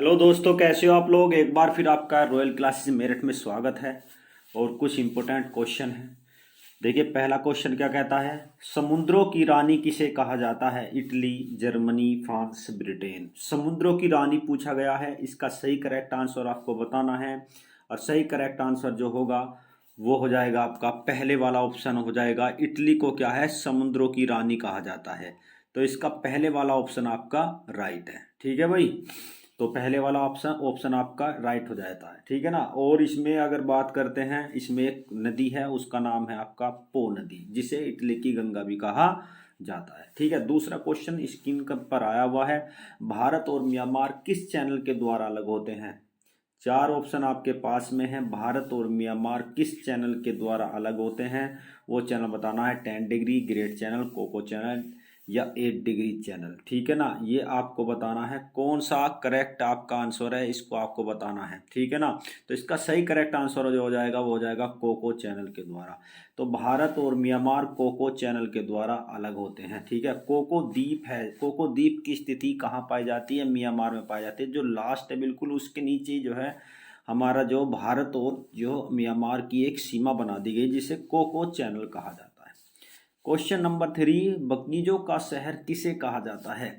Hello दोस्तों, कैसे हो आप लोग। एक बार फिर आपका रॉयल क्लासेस मेरठ में स्वागत है। और कुछ इम्पोर्टेंट क्वेश्चन है। देखिए, पहला क्वेश्चन क्या कहता है। समुद्रों की रानी किसे कहा जाता है। Italy, Germany, France, Britain. समुद्रों की रानी पूछा गया है। इसका सही करेक्ट आंसर आपको बताना है। और सही करेक्ट आंसर जो होगा वो हो जाएगा आपका पहले वाला ऑप्शन हो जाएगा। इटली को क्या है, समुद्रों की रानी कहा जाता है। तो इसका पहले वाला ऑप्शन आपका राइट है। ठीक है भाई। तो पहले वाला ऑप्शन ऑप्शन आपका राइट हो जाता है। ठीक है ना। और इसमें अगर बात करते हैं, इसमें एक नदी है, उसका नाम है आपका पो नदी, जिसे इटली की गंगा भी कहा जाता है। ठीक है। दूसरा क्वेश्चन स्क्रीन पर आया हुआ है। भारत और म्यांमार किस चैनल के द्वारा अलग होते हैं। चार ऑप्शन आपके पास में है। भारत और म्यांमार किस चैनल के द्वारा अलग होते हैं, वो चैनल बताना है। 10 Degree, Great Channel, Coco Channel या 8 डिग्री चैनल। ठीक है ना। ये आपको बताना है कौन सा करेक्ट आपका आंसर है, इसको आपको बताना है। ठीक है ना। तो इसका सही करेक्ट आंसर जो हो जाएगा वो हो जाएगा कोको चैनल के द्वारा। तो भारत और म्यांमार कोको चैनल के द्वारा अलग होते हैं। ठीक है। कोको द्वीप है, कोको द्वीप की स्थिति कहाँ पाई जाती है, म्यांमार में पाई जाती है। जो लास्ट है बिल्कुल उसके नीचे जो है हमारा जो भारत और जो म्यांमार की एक सीमा बना दी गई, जिसे कोको चैनल कहा जाता है। क्वेश्चन नंबर 3, बगीचों का शहर किसे कहा जाता है।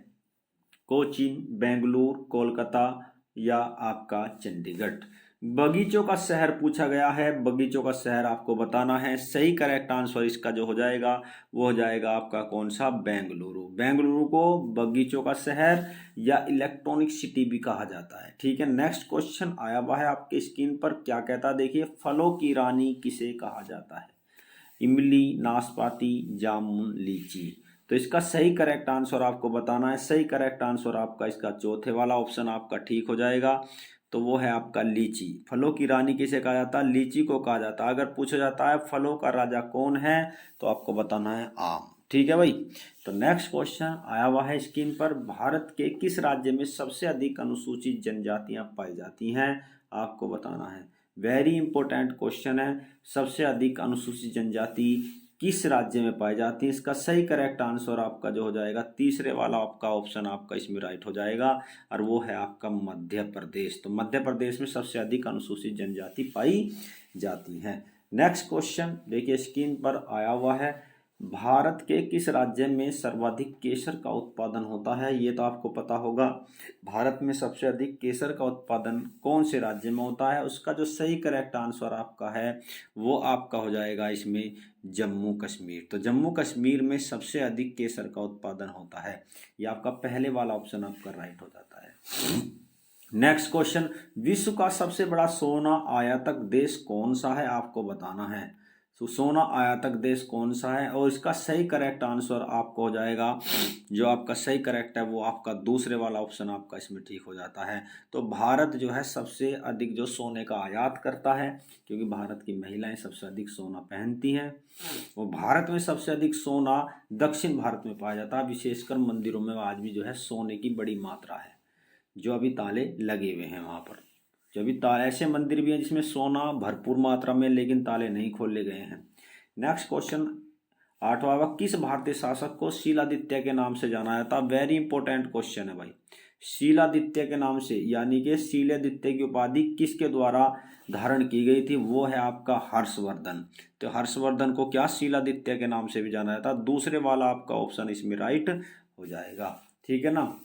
कोचीन, बेंगलुरु, कोलकाता या आपका चंडीगढ़। बगीचों का शहर पूछा गया है। बगीचों का शहर आपको बताना है। सही करेक्ट आंसर इसका जो हो जाएगा वो हो जाएगा आपका कौन सा, बेंगलुरु। बेंगलुरु को बगीचों का शहर या इलेक्ट्रॉनिक सिटी भी कहा जाता है। ठीक है। नेक्स्ट क्वेश्चन आया हुआ है आपके स्क्रीन पर। क्या कहता है देखिए, फलों की रानी किसे कहा जाता है। इमली, नाशपाती, जामुन, लीची। तो इसका सही करेक्ट आंसर आपको बताना है। सही करेक्ट आंसर आपका इसका चौथे वाला ऑप्शन आपका ठीक हो जाएगा। तो वो है आपका लीची। फलों की रानी किसे कहा जाता है, लीची को कहा जाता है। अगर पूछा जाता है फलों का राजा कौन है, तो आपको बताना है आम। ठीक है भाई। तो नेक्स्ट क्वेश्चन आया हुआ है स्क्रीन पर। भारत के किस राज्य में सबसे अधिक अनुसूचित जनजातियां पाई जाती हैं, आपको बताना है। वेरी इंपॉर्टेंट क्वेश्चन है। सबसे अधिक अनुसूचित जनजाति किस राज्य में पाई जाती है। इसका सही करेक्ट आंसर आपका जो हो जाएगा तीसरे वाला आपका ऑप्शन आपका इसमें राइट हो जाएगा। और वो है आपका मध्य प्रदेश। तो मध्य प्रदेश में सबसे अधिक अनुसूचित जनजाति पाई जाती है। नेक्स्ट क्वेश्चन देखिए स्क्रीन पर आया हुआ है। भारत के किस राज्य में सर्वाधिक केसर का उत्पादन होता है, ये तो आपको पता होगा। भारत में सबसे अधिक केसर का उत्पादन कौन से राज्य में होता है, उसका जो सही करेक्ट आंसर आपका है वो आपका हो जाएगा इसमें जम्मू कश्मीर। तो जम्मू कश्मीर में सबसे अधिक केसर का उत्पादन होता है। ये आपका पहले वाला ऑप्शन आपका राइट हो जाता है। नेक्स्ट क्वेश्चन, विश्व का सबसे बड़ा सोना आयातक देश कौन सा है, आपको बताना है। तो सोना आयातक देश कौन सा है, और इसका सही करेक्ट आंसर आपको हो जाएगा, जो आपका सही करेक्ट है वो आपका दूसरे वाला ऑप्शन आपका इसमें ठीक हो जाता है। तो भारत जो है सबसे अधिक जो सोने का आयात करता है, क्योंकि भारत की महिलाएं सबसे अधिक सोना पहनती हैं। वो भारत में सबसे अधिक सोना दक्षिण भारत में पाया जाता है। विशेषकर मंदिरों में आज भी जो है सोने की बड़ी मात्रा है, जो अभी ताले लगे हुए हैं वहां पर। जो अभी ताले, ऐसे मंदिर भी हैं जिसमें सोना भरपूर मात्रा में लेकिन ताले नहीं खोले गए हैं। नेक्स्ट क्वेश्चन 8वां, किस भारतीय शासक को शीलादित्य के नाम से जाना जाता। वेरी इंपॉर्टेंट क्वेश्चन है भाई। शीलादित्य के नाम से, यानी कि शीलादित्य की उपाधि किसके द्वारा धारण की गई थी, वो है आपका हर्षवर्धन। तो हर्षवर्धन को क्या शीलादित्य के नाम से भी जाना जाता। दूसरे वाला आपका ऑप्शन इसमें राइट हो जाएगा। ठीक है ना।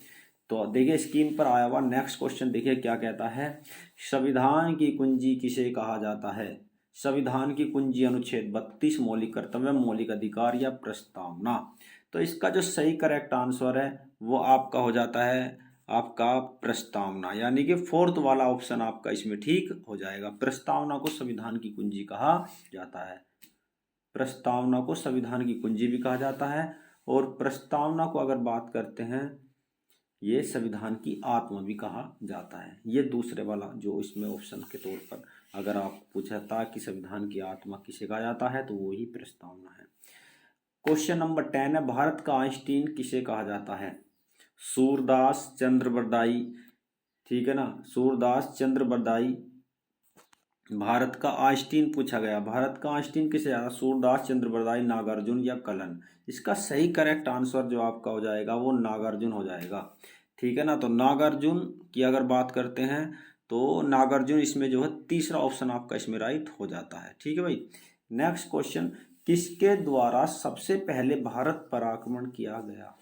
तो देखिए स्क्रीन पर आया हुआ नेक्स्ट क्वेश्चन देखिए क्या कहता है। संविधान की कुंजी किसे कहा जाता है। संविधान की कुंजी अनुच्छेद 32, मौलिक कर्तव्य, मौलिक अधिकार या प्रस्तावना। तो इसका जो सही करेक्ट आंसर है वो आपका हो जाता है आपका प्रस्तावना, यानी कि फोर्थ वाला ऑप्शन आपका इसमें ठीक हो जाएगा। प्रस्तावना को संविधान की कुंजी कहा जाता है। प्रस्तावना को संविधान की कुंजी भी कहा जाता है। और प्रस्तावना को अगर बात करते हैं, ये संविधान की आत्मा भी कहा जाता है। ये दूसरे वाला जो इसमें ऑप्शन के तौर पर अगर आप पूछा था कि संविधान की आत्मा किसे कहा जाता है, तो वो ही प्रस्तावना है। क्वेश्चन नंबर 10 है, भारत का आइंस्टीन किसे कहा जाता है। सूरदास चंद्र बरदाई। ठीक है ना। सूरदास चंद्र बरदाई। भारत का आइंस्टीन पूछा गया। भारत का आइंस्टीन किसे जाता, सूरदास चंद्र बरदाई, नागार्जुन या कलन। इसका सही करेक्ट आंसर जो आपका हो जाएगा वो नागार्जुन हो जाएगा। ठीक है ना। तो नागार्जुन की अगर बात करते हैं तो नागार्जुन इसमें जो है तीसरा ऑप्शन आपका इसमें राइट हो जाता है। ठीक है भाई। नेक्स्ट क्वेश्चन, किसके द्वारा सबसे पहले भारत पर आक्रमण किया गया?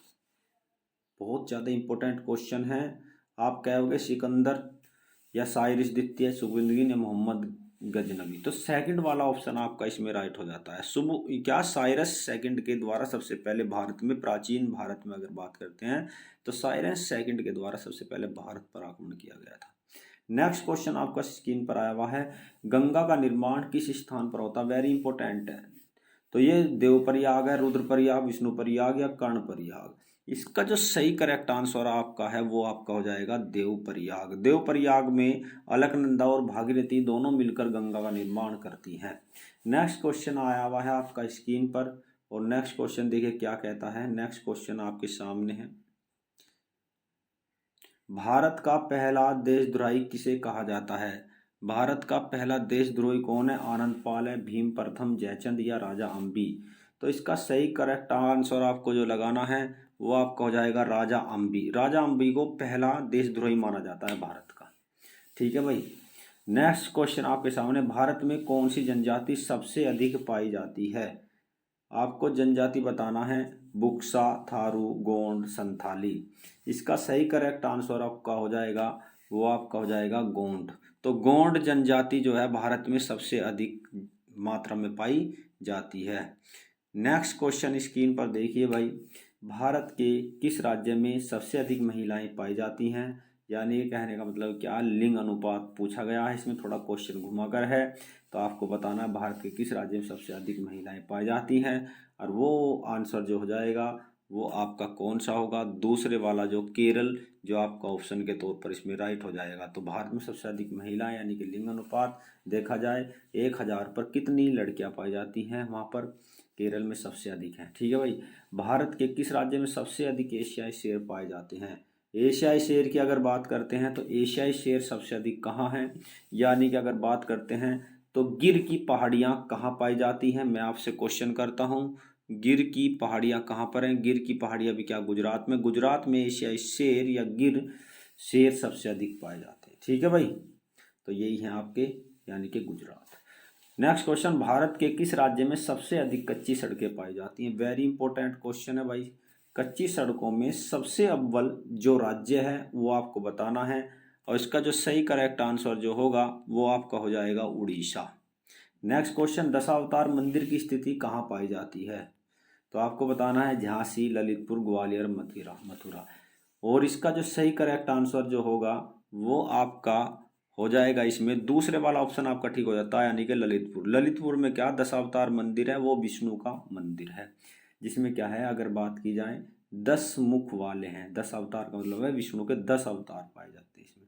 बहुत ज़्यादा इंपॉर्टेंट क्वेश्चन है। आप कहोगे सिकंदर या साइरिस द्वितीय, सुबुद्दीन या मोहम्मद गजनवी, तो सेकंड वाला ऑप्शन आपका इसमें राइट हो जाता है। साइरस सेकंड के द्वारा सबसे पहले भारत में, प्राचीन भारत में अगर बात करते हैं तो साइरस सेकंड के द्वारा सबसे पहले भारत पर आक्रमण किया गया था। नेक्स्ट क्वेश्चन आपका स्क्रीन पर आया हुआ है, गंगा का निर्माण किस स्थान पर होता है? वेरी इंपॉर्टेंट है। तो ये देवप्रयाग है, रुद्रप्रयाग, विष्णुप्रयाग या कर्णप्रयाग। इसका जो सही करेक्ट आंसर आपका है वो आपका हो जाएगा देवप्रयाग। देवप्रयाग में अलकनंदा और भागीरथी दोनों मिलकर गंगा का निर्माण करती हैं। नेक्स्ट क्वेश्चन आया हुआ है आपका स्क्रीन पर, और नेक्स्ट क्वेश्चन देखिए क्या कहता है। नेक्स्ट क्वेश्चन आपके सामने है, भारत का पहला देशद्रोही किसे कहा जाता है? भारत का पहला देशद्रोही कौन है? आनंदपाल है, भीम प्रथम, जयचंद या राजा अंबी। तो इसका सही करेक्ट आंसर आपको जो लगाना है वो आपका हो जाएगा राजा अंबी। राजा अंबी को पहला देशद्रोही माना जाता है भारत का। ठीक है भाई। नेक्स्ट क्वेश्चन आपके सामने, भारत में कौन सी जनजाति सबसे अधिक पाई जाती है? आपको जनजाति बताना है, बुक्सा, थारू, गोंड, संथाली। इसका सही करेक्ट आंसर आपका हो जाएगा वो आपका हो जाएगा गोंड। तो गोंड जनजाति जो है भारत में सबसे अधिक मात्रा में पाई जाती है। नेक्स्ट क्वेश्चन स्क्रीन पर देखिए भाई, भारत के किस राज्य में सबसे अधिक महिलाएं पाई जाती हैं? यानी कहने का मतलब क्या, लिंग अनुपात पूछा गया है, इसमें थोड़ा क्वेश्चन घुमाकर है। तो आपको बताना है भारत के किस राज्य में सबसे अधिक महिलाएं पाई जाती हैं, और वो आंसर जो हो जाएगा वो आपका कौन सा होगा? दूसरे वाला जो केरल, जो आपका ऑप्शन के तौर पर इसमें राइट हो जाएगा। तो भारत में सबसे अधिक महिलाएं यानी कि लिंग अनुपात देखा जाए 1000 पर कितनी लड़कियां पाई जाती हैं, वहाँ पर केरल में सबसे अधिक है। ठीक है भाई। भारत के किस राज्य में सबसे अधिक एशियाई शेर पाए जाते हैं? एशियाई शेर की अगर बात करते हैं तो एशियाई शेर सबसे अधिक कहाँ है? यानी कि अगर बात करते हैं तो गिर की पहाड़ियाँ कहाँ पाई जाती हैं? मैं आपसे क्वेश्चन करता हूँ, गिर की पहाड़ियाँ कहाँ पर हैं? गिर की पहाड़ियाँ भी क्या गुजरात में? गुजरात में एशियाई शेर या गिर शेर सबसे अधिक पाए जाते हैं। ठीक है भाई। तो यही है आपके यानी कि गुजरात। नेक्स्ट क्वेश्चन, भारत के किस राज्य में सबसे अधिक कच्ची सड़कें पाई जाती हैं? वेरी इंपॉर्टेंट क्वेश्चन है भाई। कच्ची सड़कों में सबसे अव्वल जो राज्य है वो आपको बताना है, और इसका जो सही करेक्ट आंसर जो होगा वो आपका हो जाएगा उड़ीसा। नेक्स्ट क्वेश्चन, दशावतार मंदिर की स्थिति कहाँ पाई जाती है? तो आपको बताना है झांसी, ललितपुर, ग्वालियर, मथुरा। और इसका जो सही करेक्ट आंसर जो होगा वो आपका हो जाएगा इसमें दूसरे वाला ऑप्शन आपका ठीक हो जाता है, यानी कि ललितपुर। ललितपुर में क्या दशावतार मंदिर है, वो विष्णु का मंदिर है, जिसमें क्या है अगर बात की जाए 10 मुख वाले हैं। 10 अवतार का मतलब है विष्णु के 10 अवतार पाए जाते हैं इसमें।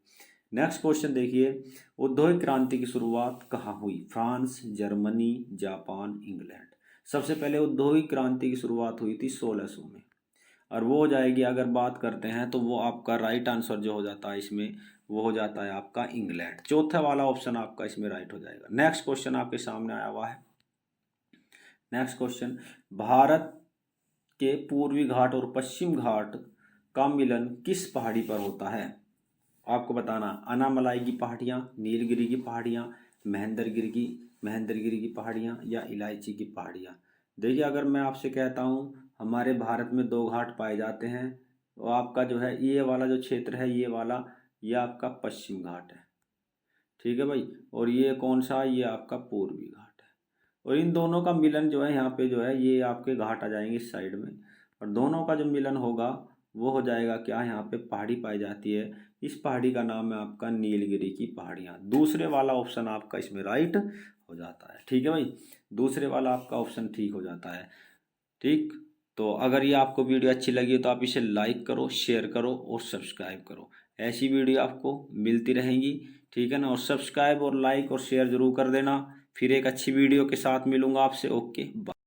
नेक्स्ट क्वेश्चन देखिए, औद्योगिक क्रांति की शुरुआत कहाँ हुई? France, Germany, Japan, England. सबसे पहले औद्योगिक क्रांति की शुरुआत हुई थी 1600 में, और वो हो जाएगी अगर बात करते हैं तो वो आपका राइट आंसर जो हो जाता है इसमें वो हो जाता है आपका इंग्लैंड। चौथा वाला ऑप्शन आपका इसमें राइट हो जाएगा। नेक्स्ट क्वेश्चन आपके सामने आया हुआ है। नेक्स्ट क्वेश्चन, भारत के पूर्वी घाट और पश्चिम घाट का मिलन किस पहाड़ी पर होता है? आपको बताना, अनामलाई की पहाड़ियाँ, नीलगिरी की पहाड़ियाँ, महेंद्रगिरी की पहाड़ियाँ या इलायची की पहाड़ियाँ। देखिए अगर मैं आपसे कहता हूँ हमारे भारत में 2 घाट पाए जाते हैं, तो आपका जो है ये वाला जो क्षेत्र है ये आपका पश्चिम घाट है। ठीक है भाई। और ये कौन सा? ये आपका पूर्वी घाट है। और इन दोनों का मिलन जो है यहाँ पे जो है ये आपके घाट आ जाएंगे इस साइड में, और दोनों का जो मिलन होगा वो हो जाएगा क्या, यहाँ पे पहाड़ी पाई जाती है। इस पहाड़ी का नाम है आपका नीलगिरी की पहाड़ियाँ। दूसरे वाला ऑप्शन आपका इसमें राइट हो जाता है। ठीक है भाई, दूसरे वाला आपका ऑप्शन ठीक हो जाता है। ठीक। तो अगर ये आपको वीडियो अच्छी लगी तो आप इसे लाइक करो, शेयर करो और सब्सक्राइब करो। ऐसी वीडियो आपको मिलती रहेंगी। ठीक है ना। और सब्सक्राइब और लाइक और शेयर जरूर कर देना। फिर एक अच्छी वीडियो के साथ मिलूंगा आपसे। Okay bye.